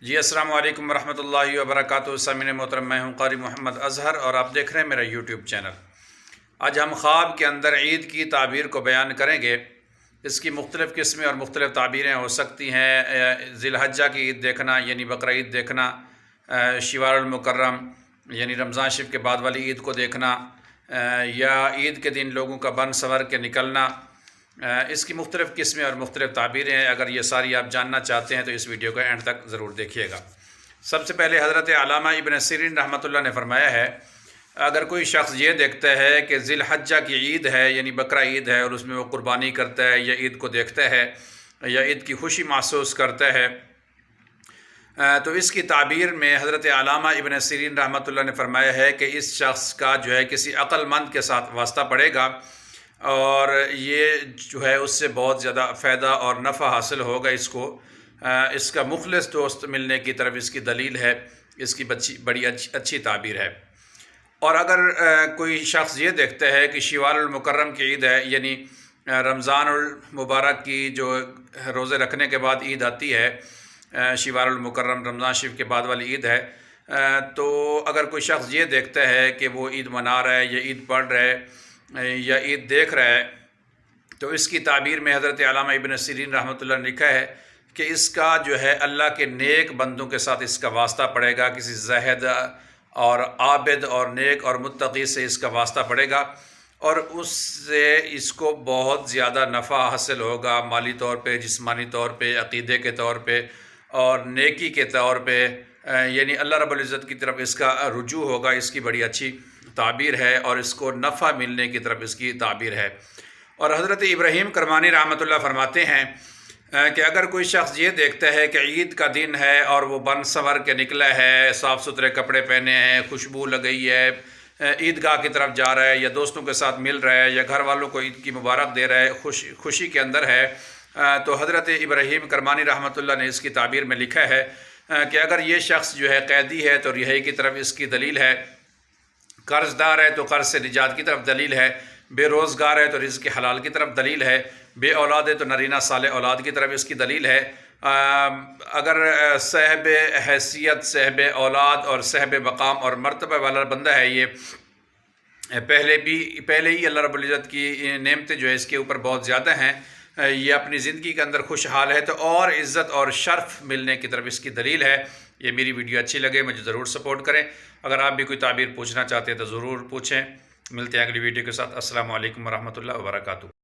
جی السلام علیکم ورحمۃ اللہ وبرکاتہ۔ سامعین محترم، میں ہوں قاری محمد اظہر اور آپ دیکھ رہے ہیں میرا یوٹیوب چینل۔ آج ہم خواب کے اندر عید کی تعبیر کو بیان کریں گے۔ اس کی مختلف قسمیں اور مختلف تعبیریں ہو سکتی ہیں۔ ذی الحجہ کی عید دیکھنا یعنی بقرہ عید دیکھنا، شوال المکرم یعنی رمضان شریف کے بعد والی عید کو دیکھنا، یا عید کے دن لوگوں کا بن سنور کے نکلنا۔ اس کی مختلف قسمیں اور مختلف تعبیریں ہیں۔ اگر یہ ساری آپ جاننا چاہتے ہیں تو اس ویڈیو کو اینڈ تک ضرور دیکھیے گا۔ سب سے پہلے حضرت علامہ ابن سیرین رحمۃ اللہ نے فرمایا ہے، اگر کوئی شخص یہ دیکھتا ہے کہ ذی الحجہ کی عید ہے یعنی بقرہ عید ہے اور اس میں وہ قربانی کرتا ہے یا عید کو دیکھتا ہے یا عید کی خوشی محسوس کرتا ہے، تو اس کی تعبیر میں حضرت علامہ ابن سیرین رحمۃ اللہ نے فرمایا ہے کہ اس شخص کا جو ہے کسی عقل مند کے ساتھ واسطہ پڑے گا اور یہ جو ہے اس سے بہت زیادہ فائدہ اور نفع حاصل ہوگا اس کو۔ اس کا مخلص دوست ملنے کی طرف اس کی دلیل ہے۔ اس کی بڑی اچھی تعبیر ہے۔ اور اگر کوئی شخص یہ دیکھتا ہے کہ شوال المکرم کی عید ہے یعنی رمضان المبارک کی جو روزے رکھنے کے بعد عید آتی ہے، شوال المکرم رمضان شریف کے بعد والی عید ہے، تو اگر کوئی شخص یہ دیکھتا ہے کہ وہ عید منا رہا ہے یا عید پڑھ رہا ہے یا عید دیکھ رہا ہے، تو اس کی تعبیر میں حضرت علامہ ابن سیرین رحمۃ اللہ نے لکھا ہے کہ اس کا جو ہے اللہ کے نیک بندوں کے ساتھ اس کا واسطہ پڑے گا، کسی زاہد اور عابد اور نیک اور متقی سے اس کا واسطہ پڑے گا اور اس سے اس کو بہت زیادہ نفع حاصل ہوگا، مالی طور پہ، جسمانی طور پہ، عقیدے کے طور پہ اور نیکی کے طور پہ، یعنی اللہ رب العزت کی طرف اس کا رجوع ہوگا۔ اس کی بڑی اچھی تعبیر ہے اور اس کو نفع ملنے کی طرف اس کی تعبیر ہے۔ اور حضرت ابراہیم کرمانی رحمۃ اللہ فرماتے ہیں کہ اگر کوئی شخص یہ دیکھتا ہے کہ عید کا دن ہے اور وہ بن سنور کے نکلا ہے، صاف ستھرے کپڑے پہنے ہیں، خوشبو لگئی ہے، عیدگاہ کی طرف جا رہا ہے یا دوستوں کے ساتھ مل رہا ہے یا گھر والوں کو عید کی مبارک دے رہا ہے، خوشی کے اندر ہے، تو حضرت ابراہیم کرمانی رحمۃ اللہ نے اس کی تعبیر میں لکھا ہے کہ اگر یہ شخص جو ہے قیدی ہے تو رہائی کی طرف اس کی دلیل ہے، قرض دار ہے تو قرض سے نجات کی طرف دلیل ہے، بے روزگار ہے تو رزق حلال کی طرف دلیل ہے، بے اولاد ہے تو نرینہ صالح اولاد کی طرف اس کی دلیل ہے، اگر صاحب حیثیت، صاحب اولاد اور صاحب مقام اور مرتبہ والا بندہ ہے، یہ پہلے ہی اللہ رب العزت کی نعمتیں جو ہے اس کے اوپر بہت زیادہ ہیں، یہ اپنی زندگی کے اندر خوشحال ہے، تو اور عزت اور شرف ملنے کی طرف اس کی دلیل ہے۔ یہ میری ویڈیو اچھی لگے مجھے ضرور سپورٹ کریں۔ اگر آپ بھی کوئی تعبیر پوچھنا چاہتے ہیں تو ضرور پوچھیں۔ ملتے ہیں اگلی ویڈیو کے ساتھ۔ السلام علیکم ورحمۃ اللہ وبرکاتہ۔